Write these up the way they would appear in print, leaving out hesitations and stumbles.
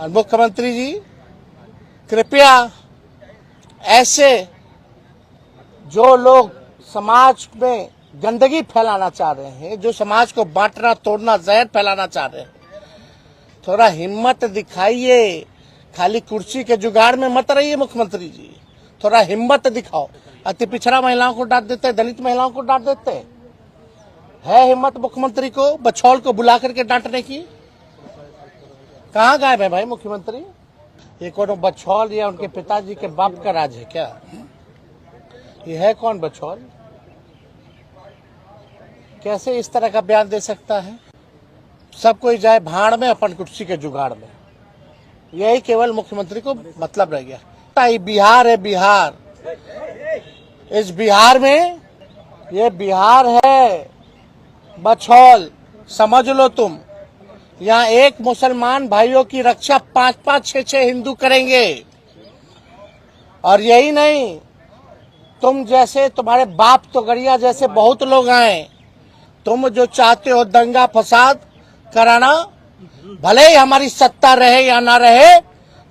और मुख्यमंत्री जी कृपया ऐसे जो लोग समाज में गंदगी फैलाना चाह रहे हैं, जो समाज को बांटना तोड़ना जहर फैलाना चाह रहे हैं, थोड़ा हिम्मत दिखाइए। खाली कुर्सी के जुगाड़ में मत रहिए मुख्यमंत्री जी, थोड़ा हिम्मत दिखाओ। अति पिछड़ा महिलाओं को डांट देते, दलित महिलाओं को डांट देते, है हिम्मत मुख्यमंत्री को बछौल को बुला करके डांटने की? कहाँ गायब है भाई मुख्यमंत्री? ये कौन बछौल या उनके पिताजी के बाप का राज है क्या? ये है कौन बछौल? कैसे इस तरह का बयान दे सकता है? सब कोई जाए भाड़ में अपन कुर्सी के जुगाड़ में, यही केवल मुख्यमंत्री को मतलब रह गया। ये बिहार है, बिहार, इस बिहार में ये बिहार है बछौल, समझ लो तुम। यहाँ एक मुसलमान भाइयों की रक्षा 5-5, 6-6 हिंदू करेंगे। और यही नहीं, तुम जैसे तुम्हारे बाप तो गड़िया जैसे बहुत लोग आए, तुम जो चाहते हो दंगा फसाद कराना, भले ही हमारी सत्ता रहे या ना रहे,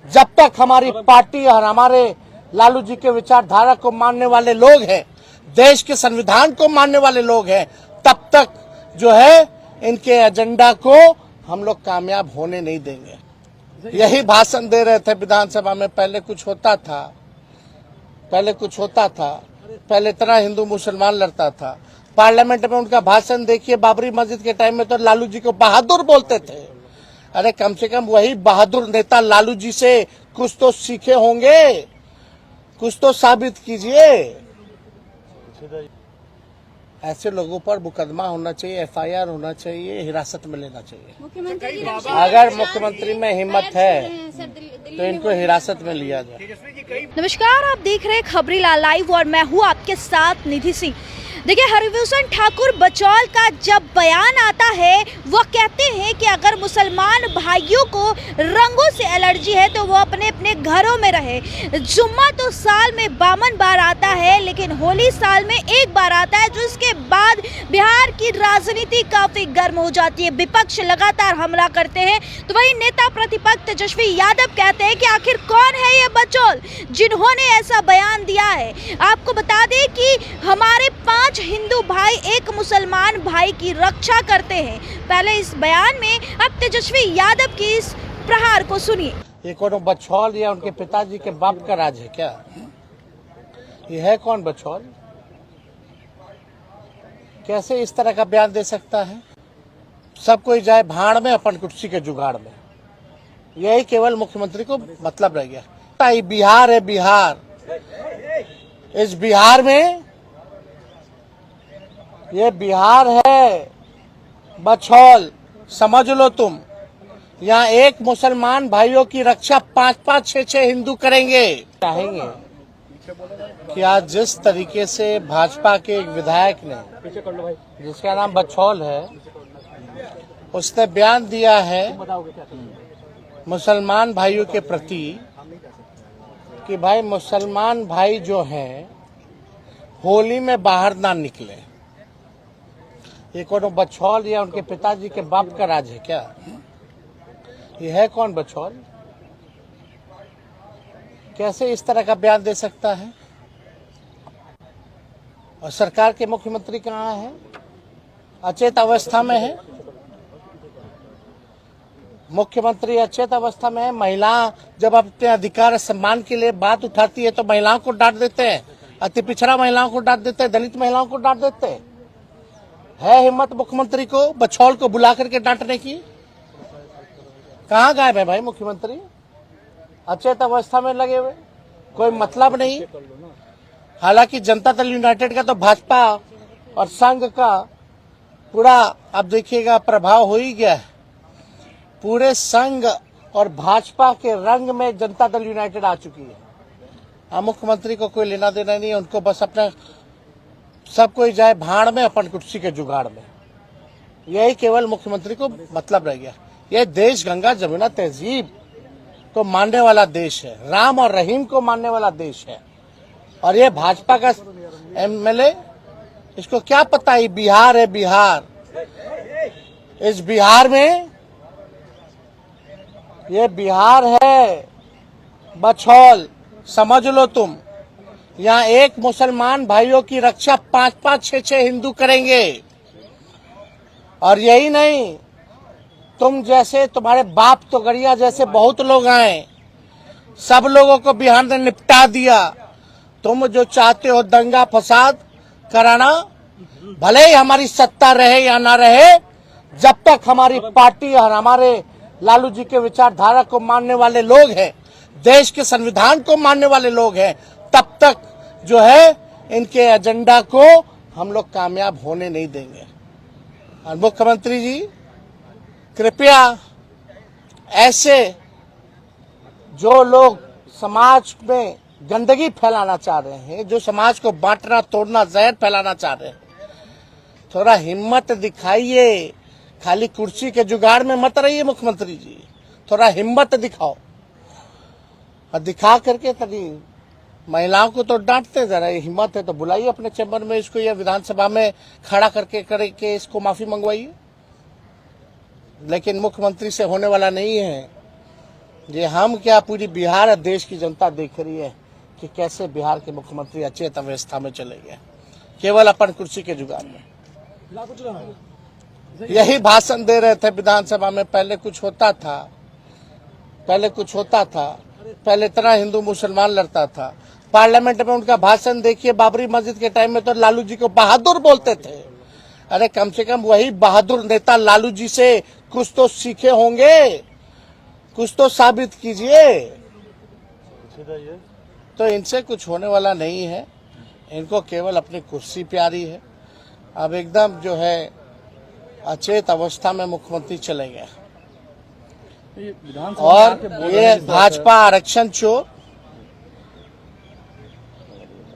जब तक हमारी पार्टी और हमारे लालू जी के विचारधारा को मानने वाले लोग हैं, देश के संविधान को मानने वाले लोग हैं, तब तक जो है इनके एजेंडा को हम लोग कामयाब होने नहीं देंगे। यही भाषण दे रहे थे विधानसभा में। पहले कुछ होता था, पहले इतना हिंदू मुसलमान लड़ता था। पार्लियामेंट में उनका भाषण देखिए, बाबरी मस्जिद के टाइम में तो लालू जी को बहादुर बोलते थे। अरे कम से कम वही बहादुर नेता लालू जी से कुछ तो सीखे होंगे, कुछ तो साबित कीजिए। ऐसे लोगों पर मुकदमा होना चाहिए, FIR होना चाहिए, हिरासत में लेना चाहिए। अगर मुख्यमंत्री में हिम्मत है तो इनको हिरासत में लिया जाए। नमस्कार, आप देख रहे हैं खबरीलाल लाइव और मैं हूँ आपके साथ निधि सिंह। देखिए, हरिभूषण ठाकुर बछौल का जब बयान आता है, वो कहते हैं कि अगर मुसलमान भाइयों को रंगों से एलर्जी है तो वो अपने अपने घरों में रहे। जुम्मा तो साल में 52 बार आता है, लेकिन होली साल में 1 बार आता है, जिसके बाद बिहार की राजनीति काफी गर्म हो जाती है। विपक्ष लगातार हमला करते हैं, तो वही नेता प्रतिपक्ष तेजस्वी यादव कहते हैं कि आखिर कौन है ये बछौल जिन्होंने ऐसा बयान दिया है। आपको बता दें कि हमारे 5 हिंदू भाई एक मुसलमान भाई की रक्षा करते हैं। पहले इस बयान में अब तेजस्वी यादव की इस प्रहार को सुनिए। ये कौन बछौल या उनके पिताजी के बाप का राज है क्या? ये है कौन बछौल? कैसे इस तरह का बयान दे सकता है? सब कोई जाए भाड़ में अपन कुर्सी के जुगाड़ में, यही केवल मुख्यमंत्री को मतलब रह गया। ये बिहार है, बिहार, इस बिहार में ये बिहार है बछौल, समझ लो तुम। यहाँ एक मुसलमान भाइयों की रक्षा 5-5, 6-6 हिंदू करेंगे। चाहेंगे कि आज जिस तरीके से भाजपा के एक विधायक ने, जिसका नाम बछौल है, उसने बयान दिया है मुसलमान भाइयों के प्रति कि भाई मुसलमान भाई जो हैं होली में बाहर ना निकले। ये कौन बछौल या उनके पिताजी के बाप का राज है क्या? ये है कौन बछौल? कैसे इस तरह का बयान दे सकता है? और सरकार के मुख्यमंत्री कहाँ है? अचेत अवस्था में है। मुख्यमंत्री अचेत अवस्था में है। महिला जब अपने अधिकार सम्मान के लिए बात उठाती है तो महिलाओं को डांट देते हैं, अति पिछड़ा महिलाओं को डांट देते हैं, दलित महिलाओं को डांट देते हैं। है हिम्मत मुख्यमंत्री को बछौल को बुला करके डांटने की? कहाँ गायब है भाई मुख्यमंत्री? अचेत अवस्था में लगे हुए, कोई मतलब नहीं। हालांकि जनता दल यूनाइटेड का तो भाजपा और संघ का पूरा, अब देखिएगा, प्रभाव हो ही गया है। पूरे संघ और भाजपा के रंग में जनता दल यूनाइटेड आ चुकी है। मुख्यमंत्री को कोई लेना देना नहीं है, उनको बस अपना, सब कोई जाए भाड़ में अपन कुर्सी के जुगाड़ में, यही केवल मुख्यमंत्री को मतलब रह गया। यह देश गंगा जमुना तहजीब को मानने वाला देश है, राम और रहीम को मानने वाला देश है। और ये भाजपा का MLA, इसको क्या पता है बिहार है, बिहार, इस बिहार में ये बिहार है, बछौल समझ लो तुम। यहाँ एक मुसलमान भाइयों की रक्षा 5-5, 6-6 हिंदू करेंगे। और यही नहीं, तुम जैसे, तुम्हारे बाप तोगड़िया जैसे बहुत लोग आए, सब लोगों को बिहार ने निपटा दिया। तुम जो चाहते हो दंगा फसाद कराना, भले ही हमारी सत्ता रहे या ना रहे, जब तक हमारी पार्टी और हमारे लालू जी के विचारधारा को मानने वाले लोग हैं, देश के संविधान को मानने वाले लोग हैं, तब तक जो है इनके एजेंडा को हम लोग कामयाब होने नहीं देंगे। और मुख्यमंत्री जी, कृपया ऐसे जो लोग समाज में गंदगी फैलाना चाह रहे हैं, जो समाज को बांटना तोड़ना जहर फैलाना चाह रहे हैं, थोड़ा हिम्मत दिखाइए। खाली कुर्सी के जुगाड़ में मत रहिए मुख्यमंत्री जी, थोड़ा हिम्मत दिखाओ। और दिखा करके तभी महिलाओं को तो डांटते, जरा हिम्मत है तो बुलाइए अपने चैम्बर में इसको, या विधानसभा में खड़ा करके इसको माफी मंगवाइए। लेकिन मुख्यमंत्री से होने वाला नहीं है। ये हम क्या, पूरी बिहार और देश की जनता देख रही है कि कैसे बिहार के मुख्यमंत्री अचेत अवस्था में चले गए, केवल अपन कुर्सी के जुगाड़ में। यही भाषण दे रहे थे विधानसभा में। पहले कुछ होता था, पहले इतना हिंदू मुसलमान लड़ता था। पार्लियामेंट में उनका भाषण देखिए, बाबरी मस्जिद के टाइम में तो लालू जी को बहादुर बोलते थे। अरे कम से कम वही बहादुर नेता लालू जी से कुछ तो सीखे होंगे, कुछ तो साबित कीजिए। तो इनसे कुछ होने वाला नहीं है, इनको केवल अपनी कुर्सी प्यारी है। अब एकदम जो है अचेत अवस्था में मुख्यमंत्री चले गए। और ये भाजपा आरक्षण चोर,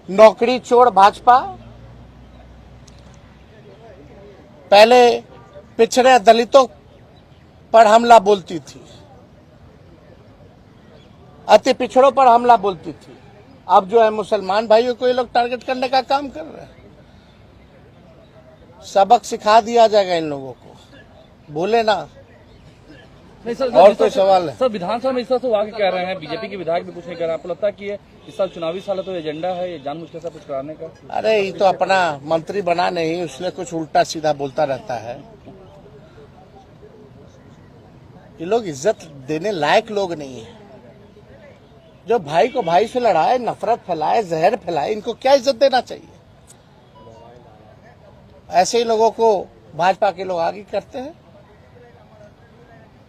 नौकरी चोर भाजपा, पहले पिछड़े दलितों पर हमला बोलती थी, अति पिछड़ों पर हमला बोलती थी, अब जो है मुसलमान भाइयों को ये लोग टारगेट करने का काम कर रहे हैं। सबक सिखा दिया जाएगा इन लोगों को, बोले ना। नहीं सर, और कोई सवाल है? सर विधानसभा में इस तरह से वो आगे कह रहे हैं, बीजेपी के विधायक भी कुछ नहीं कर रहे हैं। आपको लगता है कि ये इस साल चुनावी साल है तो एजेंडा है ये जानबूझकर सब कुछ कराने का? अरे ये तो अपना मंत्री बना नहीं, उसने कुछ उल्टा सीधा बोलता रहता है। ये लोग इज्जत देने लायक लोग नहीं है। जो भाई को भाई से लड़ाए, नफरत फैलाए, जहर फैलाए, इनको क्या इज्जत देना चाहिए? ऐसे ही लोगों को भाजपा के लोग आगे करते हैं,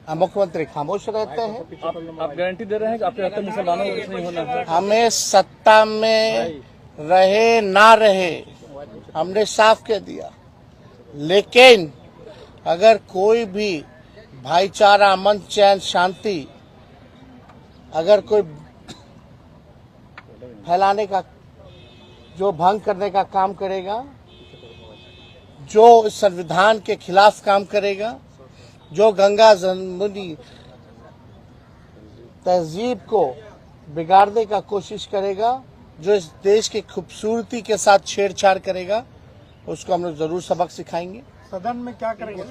मुख्यमंत्री खामोश रहते हैं। आप गारंटी दे रहे हैं कि आपके रहते मुसलमानों को कुछ नहीं होना है? हमें सत्ता में रहे ना रहे हमने साफ कह दिया, लेकिन अगर कोई भी भाईचारा, अमन, चैन, शांति अगर कोई फैलाने का, जो भंग करने का काम करेगा, जो संविधान के खिलाफ काम करेगा, जो गंगा जमुनी तहजीब को बिगाड़ने का कोशिश करेगा, जो इस देश की खूबसूरती के साथ छेड़छाड़ करेगा, उसको हम लोग जरूर सबक सिखाएंगे। सदन में क्या करेंगे?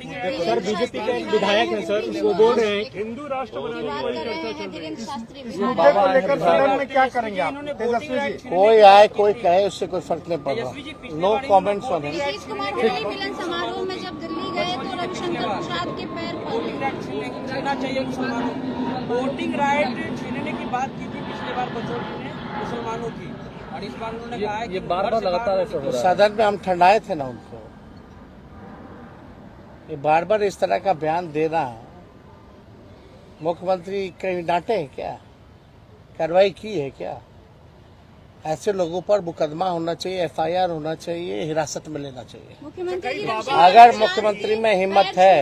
सर बीजेपी के एक विधायक हैं सर, वो बोल रहे हैं हिंदू राष्ट्र बनाने की कोई चर्चा चल रही है। इस मुद्दे को लेकर सदन में क्या करेंगे आप? तेजस्वी जी, कोई आए कोई कहे, उससे कोई फर्क नहीं पड़ रहा। No comments on him. Nitish Kumar Holi मिलन समारोह में जब दिल्ली गए तो रविशंकर प्रसाद के पैर वोटिंग राइट छीनने की बात की थी पिछली बार बचौली ने मुसलमानों की, और इस बार उन्होंने कहा है ये बार-बार लगातार ऐसा हो रहा है। सदन में हम ठंडाए थे ना उनको, ये बार बार इस तरह का बयान देना, मुख्यमंत्री कहीं डांटे हैं क्या? कार्रवाई की है क्या? ऐसे लोगों पर मुकदमा होना चाहिए, FIR होना चाहिए, हिरासत में लेना चाहिए। मुख्यमंत्री अगर मुख्यमंत्री में हिम्मत है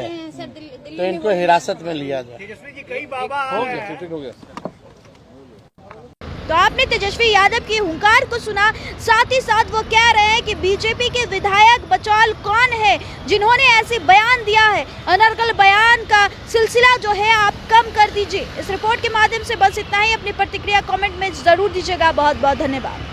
तो इनको हिरासत में लिया जाए। हो गया, ठीक हो गया। तो आपने तेजस्वी यादव की हुंकार को सुना, साथ ही साथ वो कह रहे हैं कि बीजेपी के विधायक बचौल कौन है जिन्होंने ऐसे बयान दिया है। अनर्गल बयान का सिलसिला जो है आप कम कर दीजिए। इस रिपोर्ट के माध्यम से बस इतना ही। अपनी प्रतिक्रिया कमेंट में जरूर दीजिएगा। बहुत बहुत धन्यवाद।